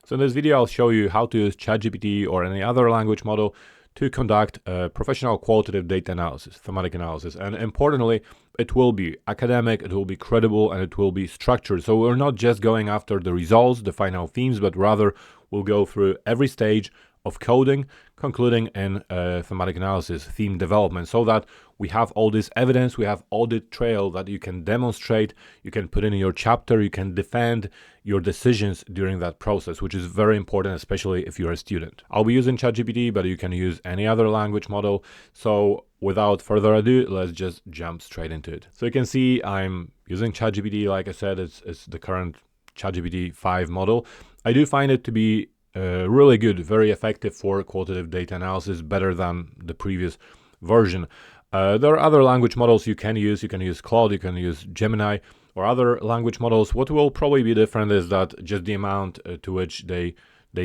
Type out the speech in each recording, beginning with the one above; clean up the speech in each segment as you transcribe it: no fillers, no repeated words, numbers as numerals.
So in this video, I'll show you how to use ChatGPT or any other language model to conduct a professional qualitative data analysis, thematic analysis. And importantly, it will be academic, it will be credible, and it will be structured. So we're not just going after the results, the final themes, but rather we'll go through every stage of coding, concluding in thematic analysis, theme development, so that we have all this evidence, we have audit trail that you can demonstrate, you can put in your chapter, you can defend your decisions during that process, which is very important, especially if you're a student. I'll be using ChatGPT, but you can use any other language model. So without further ado, let's just jump straight into it. So you can see I'm using ChatGPT. Like I said, it's the current ChatGPT 5 model. I do find it to be really good, very effective for qualitative data analysis, better than the previous version. There are other language models you can use. You can use Claude, you can use Gemini, or other language models. What will probably be different is that just the amount to which they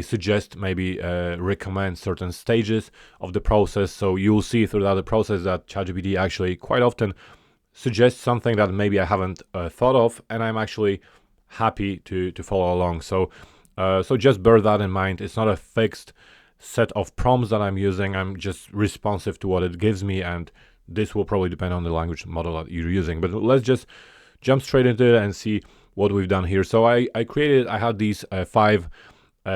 suggest, maybe recommend certain stages of the process. So you'll see throughout the process that ChatGPT actually quite often suggests something that maybe I haven't thought of, and I'm actually happy to follow along. So just bear that in mind. It's not a fixed set of prompts that I'm using. I'm just responsive to what it gives me, and this will probably depend on the language model that you're using. But let's just jump straight into it and see what we've done here. So I had these 5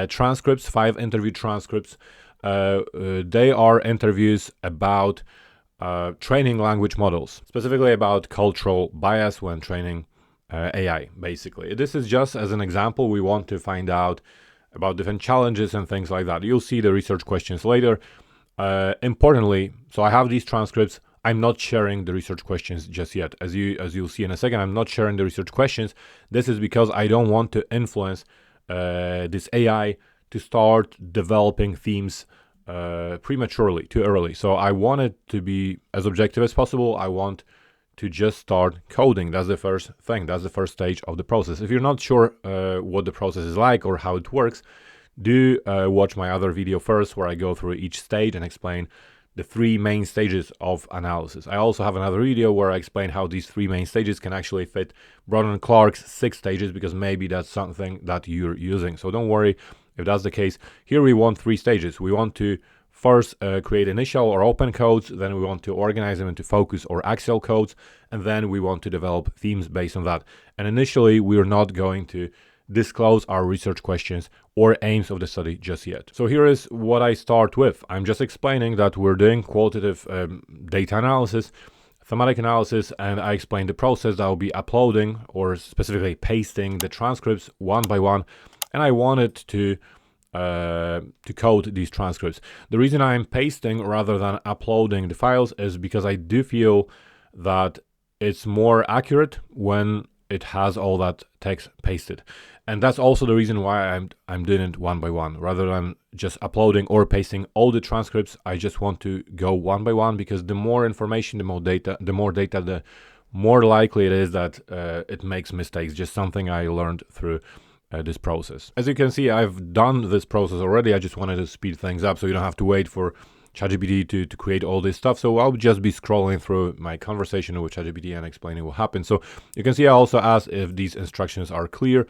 transcripts, 5 interview transcripts. They are interviews about training language models, specifically about cultural bias when training AI, basically. This is just as an example. We want to find out about different challenges and things like that. You'll see the research questions later. Importantly, so I have these transcripts. I'm not sharing the research questions just yet. As you'll see in a second, I'm not sharing the research questions. This is because I don't want to influence this AI to start developing themes prematurely, too early. So I want it to be as objective as possible. I want to just start coding. That's the first thing. That's the first stage of the process. If you're not sure what the process is like or how it works, do watch my other video first, where I go through each stage and explain the 3 main stages of analysis. I also have another video where I explain how these 3 main stages can actually fit Braun and Clarke's 6 stages, because maybe that's something that you're using. So don't worry if that's the case. Here we want 3 stages. We want to first create initial or open codes, then we want to organize them into focus or axial codes, and then we want to develop themes based on that. And initially, we're not going to disclose our research questions or aims of the study just yet. So here is what I start with. I'm just explaining that we're doing qualitative data analysis, thematic analysis, and I explain the process that I'll be uploading, or specifically pasting, the transcripts one by one, and I wanted to code these transcripts. The reason I'm pasting rather than uploading the files is because I do feel that it's more accurate when it has all that text pasted. And that's also the reason why I'm doing it one by one, rather than just uploading or pasting all the transcripts. I just want to go one by one, because the more information, the more data, the more likely it is that it makes mistakes. Just something I learned through this process. As you can see, I've done this process already. I just wanted to speed things up so you don't have to wait for ChatGPT to create all this stuff. So I'll just be scrolling through my conversation with ChatGPT and explaining what happened. So you can see I also asked if these instructions are clear,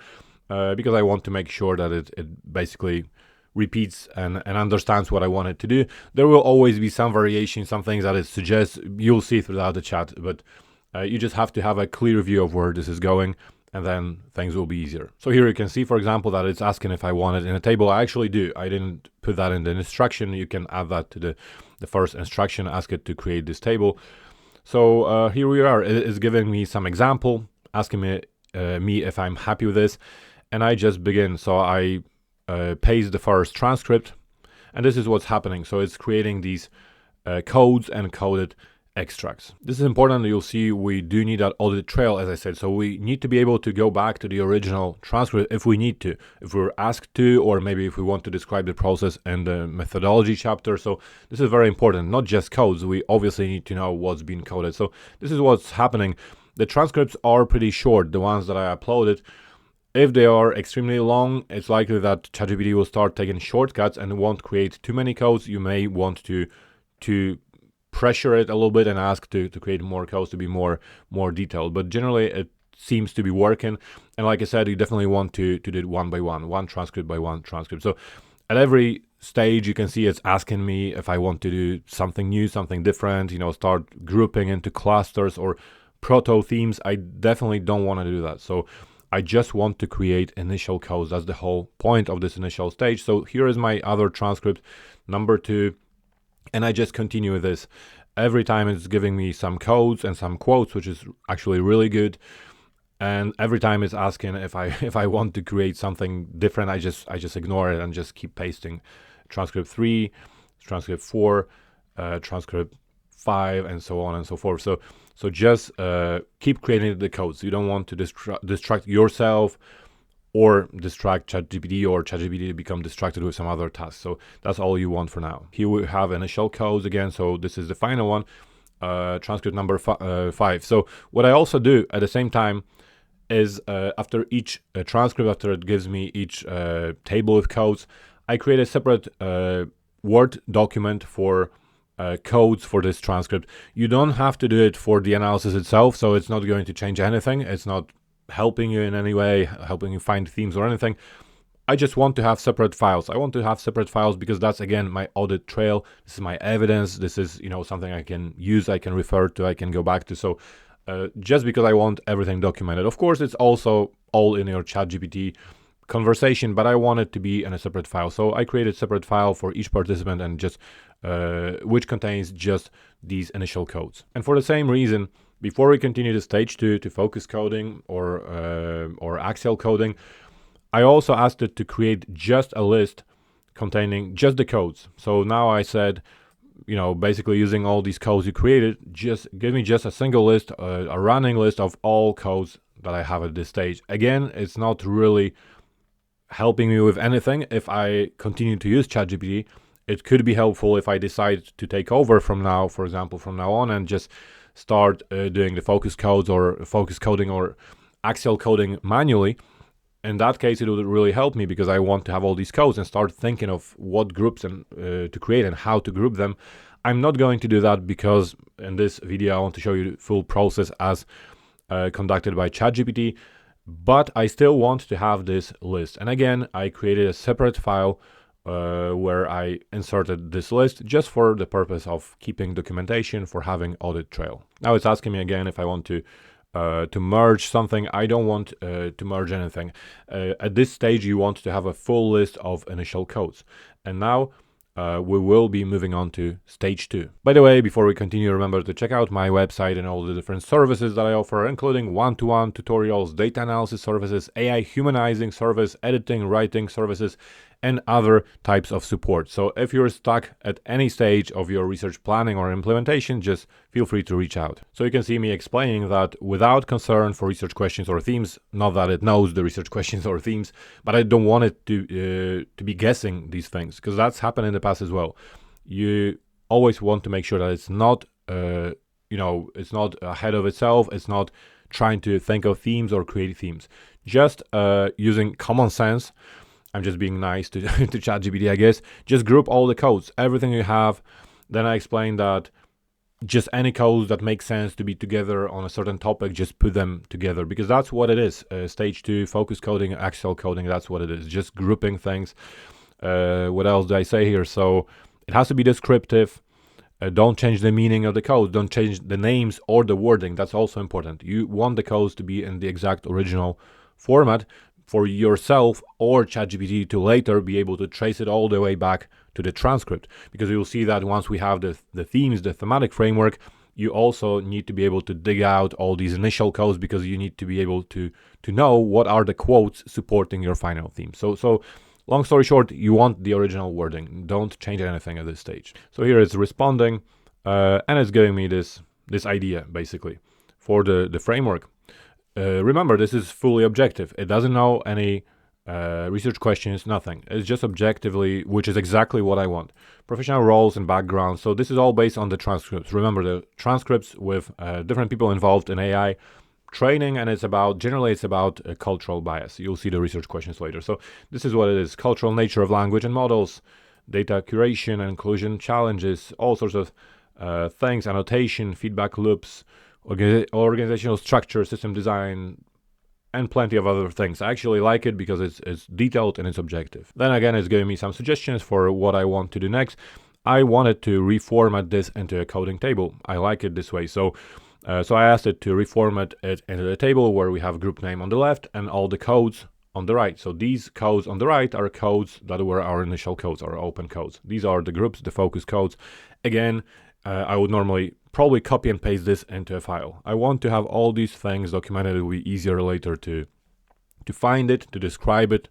because I want to make sure that it basically repeats and understands what I want it to do. There will always be some variation, some things that it suggests. You'll see throughout the chat, but you just have to have a clear view of where this is going, and then things will be easier. So here you can see, for example, that it's asking if I want it in a table. I actually do. I didn't put that in the instruction. You can add that to the first instruction, ask it to create this table. So here we are. It's giving me some example, asking me if I'm happy with this, and I just begin. So I paste the first transcript, and this is what's happening. So it's creating these codes and coded extracts. This is important. You'll see we do need that audit trail, as I said. So we need to be able to go back to the original transcript if we need to, if we're asked to, or maybe if we want to describe the process in the methodology chapter. So this is very important, not just codes. We obviously need to know what's been coded. So this is what's happening. The transcripts are pretty short, the ones that I uploaded. If they are extremely long, it's likely that ChatGPT will start taking shortcuts and won't create too many codes. You may want to pressure it a little bit and ask to create more codes to be more detailed. But generally, it's seems to be working. And like I said, you definitely want to do it one by one transcript by one transcript. So at every stage, you can see it's asking me if I want to do something new, something different, start grouping into clusters or proto themes. I definitely don't want to do that. So I just want to create initial codes. That's the whole point of this initial stage. So here is my other transcript, number 2, and I just continue with this. Every time it's giving me some codes and some quotes, which is actually really good. And every time it's asking if I want to create something different, I just ignore it and just keep pasting. Transcript 3, transcript 4, transcript 5, and so on and so forth. So just keep creating the codes. You don't want to distract yourself or distract ChatGPT, or ChatGPT become distracted with some other tasks. So that's all you want for now. Here we have initial codes again. So this is the final one, transcript number 5. So what I also do at the same time is after each transcript, after it gives me each table with codes, I create a separate Word document for codes for this transcript. You don't have to do it for the analysis itself, so it's not going to change anything. It's not helping you in any way, helping you find themes or anything. I just want to have separate files. I want to have separate files because that's, again, my audit trail. This is my evidence. This is, something I can use, I can refer to, I can go back to. So just because I want everything documented. Of course, it's also all in your ChatGPT conversation, but I want it to be in a separate file. So I created a separate file for each participant, and just which contains just these initial codes. And for the same reason, before we continue to stage 2, to focus coding or Axial coding, I also asked it to create just a list containing just the codes. So now I said, basically using all these codes you created, just give me just a single list, a running list of all codes that I have at this stage. Again, it's not really helping me with anything. If I continue to use ChatGPT, it could be helpful if I decide to take over from now, for example, from now on, and just start doing the focus codes or focus coding or Axial coding manually. In that case, it would really help me because I want to have all these codes and start thinking of what groups and to create and how to group them. I'm not going to do that because in this video I want to show you the full process as conducted by ChatGPT, but I still want to have this list. And again, I created a separate file where I inserted this list just for the purpose of keeping documentation, for having audit trail. Now it's asking me again if I want to merge something. I don't want to merge anything. At this stage, you want to have a full list of initial codes. And now we will be moving on to stage 2. By the way, before we continue, remember to check out my website and all the different services that I offer, including one-to-one tutorials, data analysis services, AI humanizing service, editing, writing services, and other types of support. So if you're stuck at any stage of your research planning or implementation, just feel free to reach out. So you can see me explaining that without concern for research questions or themes, not that it knows the research questions or themes, but I don't want it to be guessing these things, because that's happened in the past as well. You always want to make sure that it's not, it's not ahead of itself. It's not trying to think of themes or create themes. Just using common sense. I'm just being nice to ChatGPT, I guess. Just group all the codes, everything you have. Then I explained that just any codes that make sense to be together on a certain topic, just put them together, because that's what it is. Stage 2, focus coding, Axial coding, that's what it is. Just grouping things. What else do I say here? So it has to be descriptive. Don't change the meaning of the code. Don't change the names or the wording. That's also important. You want the codes to be in the exact original format for yourself or ChatGPT to later be able to trace it all the way back to the transcript. Because you'll see that once we have the themes, the thematic framework, you also need to be able to dig out all these initial codes, because you need to be able to know what are the quotes supporting your final theme. So long story short, you want the original wording. Don't change anything at this stage. So here it's responding, and it's giving me this idea basically for the framework. Remember, this is fully objective. It doesn't know any research questions, nothing. It's just objectively, which is exactly what I want. Professional roles and backgrounds. So this is all based on the transcripts. Remember, the transcripts with different people involved in AI training, and generally it's about cultural bias. You'll see the research questions later. So this is what it is. Cultural nature of language and models, data curation and inclusion challenges, all sorts of things, annotation, feedback loops, organizational structure, system design, and plenty of other things. I actually like it because it's detailed and it's objective. Then again, it's giving me some suggestions for what I want to do next. I wanted to reformat this into a coding table. I like it this way. So I asked it to reformat it into a table where we have group name on the left and all the codes on the right. So these codes on the right are codes that were our initial codes, our open codes. These are the groups, the focus codes. Again, I would normally probably copy and paste this into a file. I want to have all these things documented. It will be easier later to find it, to describe it.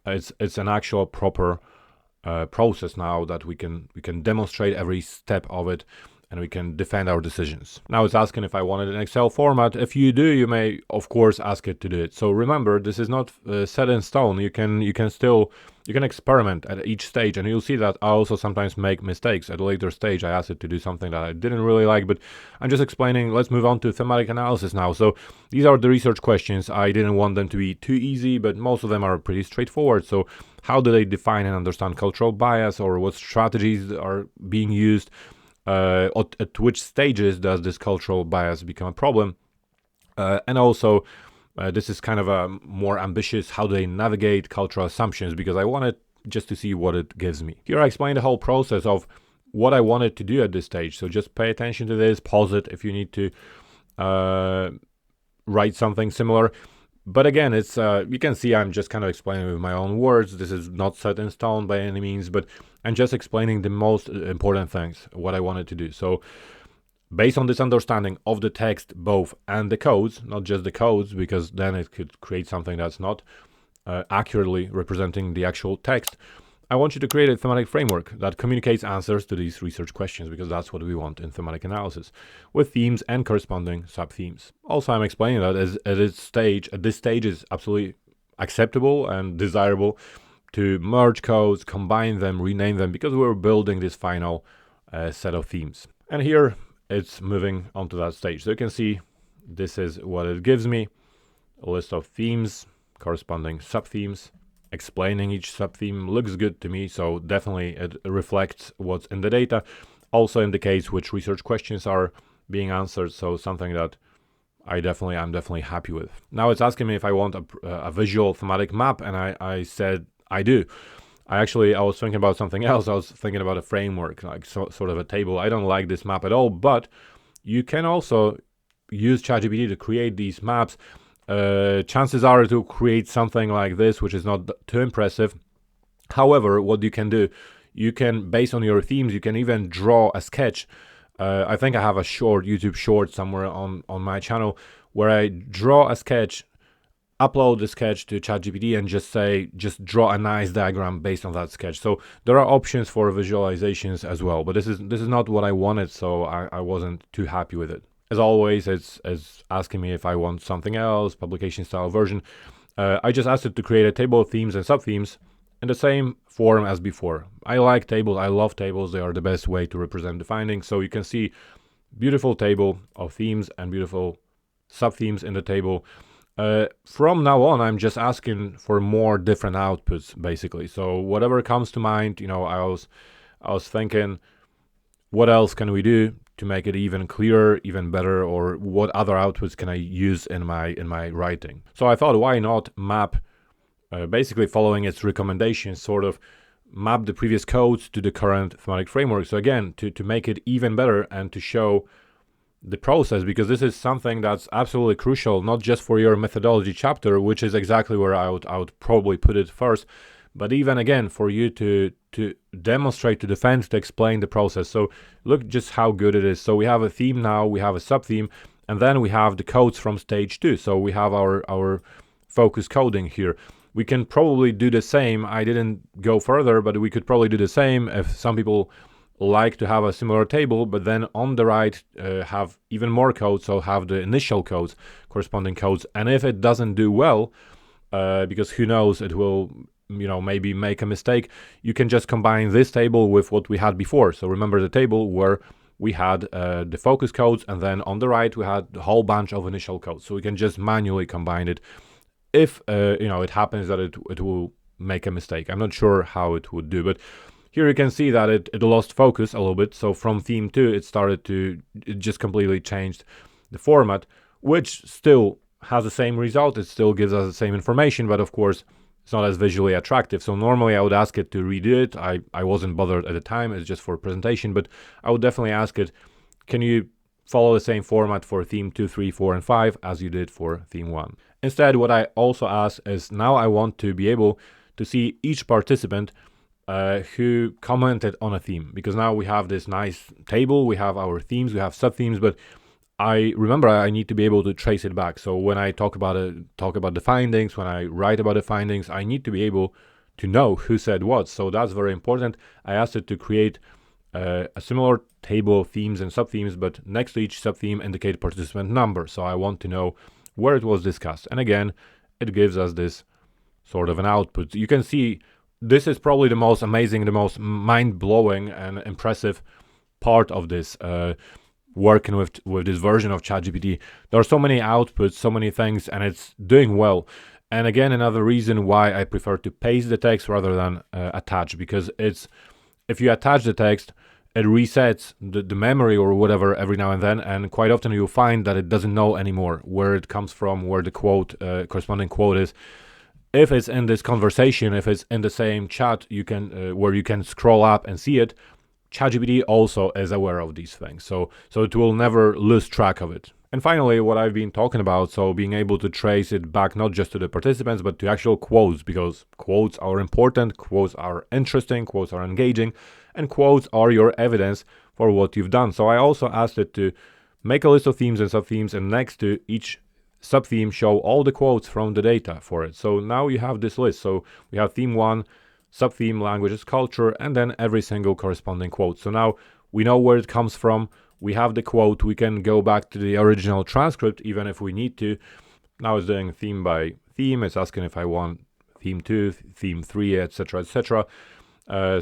It's an actual proper process now that we can demonstrate every step of it, and we can defend our decisions. Now it's asking if I want it in Excel format. If you do, you may of course ask it to do it. So remember, this is not set in stone. You can experiment at each stage, and you'll see that I also sometimes make mistakes. At a later stage, I asked it to do something that I didn't really like, but I'm just explaining. Let's move on to thematic analysis now. So these are the research questions. I didn't want them to be too easy, but most of them are pretty straightforward. So how do they define and understand cultural bias, or what strategies are being used? At which stages does this cultural bias become a problem? And also, this is kind of a more ambitious, how do they navigate cultural assumptions, because I wanted just to see what it gives me. Here I explain the whole process of what I wanted to do at this stage. So just pay attention to this, pause it if you need to write something similar. But again, it's you can see I'm just kind of explaining with my own words. This is not set in stone by any means, but I'm just explaining the most important things, what I wanted to do. So based on this understanding of the text both and the codes, not just the codes, because then it could create something that's not accurately representing the actual text, I want you to create a thematic framework that communicates answers to these research questions, because that's what we want in thematic analysis, with themes and corresponding sub-themes. Also, I'm explaining that at this stage is absolutely acceptable and desirable to merge codes, combine them, rename them, because we're building this final set of themes. And here it's moving on to that stage. So you can see this is what it gives me: a list of themes, corresponding sub-themes. Explaining each sub-theme looks good to me, so definitely it reflects what's in the data. Also indicates which research questions are being answered, so something that I'm definitely happy with. Now it's asking me if I want a visual thematic map, and I said I do. I was thinking about something else. I was thinking about a framework, like sort of a table. I don't like this map at all, but you can also use ChatGPT to create these maps. Chances are to create something like this, which is not too impressive. However, what you can do, you can, based on your themes, you can even draw a sketch. I think I have a YouTube short somewhere on my channel where I draw a sketch, upload the sketch to ChatGPT, and just draw a nice diagram based on that sketch. So there are options for visualizations as well, but this is not what I wanted, so I wasn't too happy with it. As always, it's asking me if I want something else, publication style version. I just asked it to create a table of themes and sub-themes in the same form as before. I like tables. I love tables. They are the best way to represent the findings. So you can see beautiful table of themes and beautiful sub-themes in the table. From now on, I'm just asking for more different outputs, basically. So whatever comes to mind, I was thinking, what else can we do to make it even clearer, even better, or what other outputs can I use in my writing? So I thought, why not map, basically following its recommendations, sort of map the previous codes to the current thematic framework. So again, to make it even better and to show the process, because this is something that's absolutely crucial, not just for your methodology chapter, which is exactly where I would probably put it first, but even again for you to demonstrate, to defend, to explain the process. So look just how good it is. So we have a theme now, we have a sub-theme, and then we have the codes from stage 2. So we have our focus coding here. We can probably do the same. I didn't go further, but we could probably do the same if some people like to have a similar table, but then on the right have even more codes, so have the initial codes, corresponding codes. And if it doesn't do well, because who knows, it will maybe make a mistake, you can just combine this table with what we had before. So remember the table where we had the focus codes, and then on the right we had a whole bunch of initial codes. So we can just manually combine it if it happens that it will make a mistake. I'm not sure how it would do, but here you can see that it lost focus a little bit. So from theme 2 it just completely changed the format, which still has the same result. It still gives us the same information, but of course, it's not as visually attractive. So normally I would ask it to redo it. I wasn't bothered at the time. It's just for presentation, but I would definitely ask it, can you follow the same format for theme 2, 3, 4, and 5 as you did for theme 1? Instead, what I also ask is, now I want to be able to see each participant who commented on a theme, because now we have this nice table, we have our themes, we have sub-themes, but I remember I need to be able to trace it back. So when I talk about the findings, when I write about the findings, I need to be able to know who said what. So that's very important. I asked it to create a similar table of themes and sub-themes, but next to each sub-theme indicate participant number. So I want to know where it was discussed. And again, it gives us this sort of an output. You can see this is probably the most amazing, the most mind-blowing and impressive part of this working with this version of ChatGPT. There are so many outputs, so many things, and it's doing well. And again, another reason why I prefer to paste the text rather than attach, because if you attach the text, it resets the memory or whatever every now and then, and quite often you'll find that it doesn't know anymore where it comes from, where the quote, corresponding quote is. If it's in this conversation, if it's in the same chat, you can where you can scroll up and see it, ChatGPT also is aware of these things, so it will never lose track of it. And finally, what I've been talking about, so being able to trace it back not just to the participants, but to actual quotes, because quotes are important, quotes are interesting, quotes are engaging, and quotes are your evidence for what you've done. So I also asked it to make a list of themes and sub-themes, and next to each sub-theme show all the quotes from the data for it. So now you have this list. So we have theme 1, sub-theme, languages, culture, and then every single corresponding quote. So now we know where it comes from. We have the quote. We can go back to the original transcript even if we need to. Now it's doing theme by theme. It's asking if I want theme 2, theme 3, etc., etc.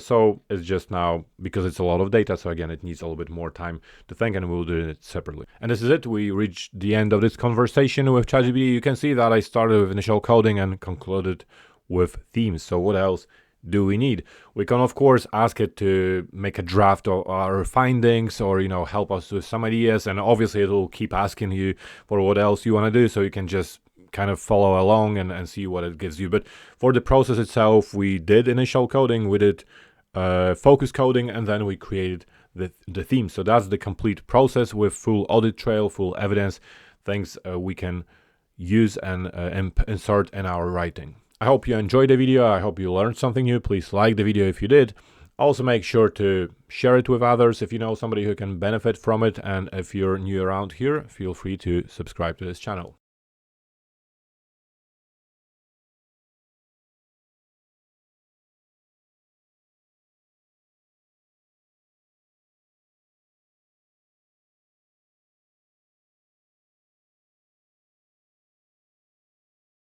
So it's just now, because it's a lot of data, so again, it needs a little bit more time to think, and we'll do it separately. And this is it. We reached the end of this conversation with ChatGPT. You can see that I started with initial coding and concluded with themes. So what else do we need? We can of course ask it to make a draft of our findings, or help us with some ideas, and obviously it will keep asking you for what else you want to do, so you can just kind of follow along and see what it gives you. But for the process itself, we did initial coding, we did focus coding, and then we created the theme. So that's the complete process with full audit trail, full evidence, things we can use and insert in our writing. I hope you enjoyed the video. I hope you learned something new. Please like the video if you did. Also make sure to share it with others if you know somebody who can benefit from it. And if you're new around here, feel free to subscribe to this channel.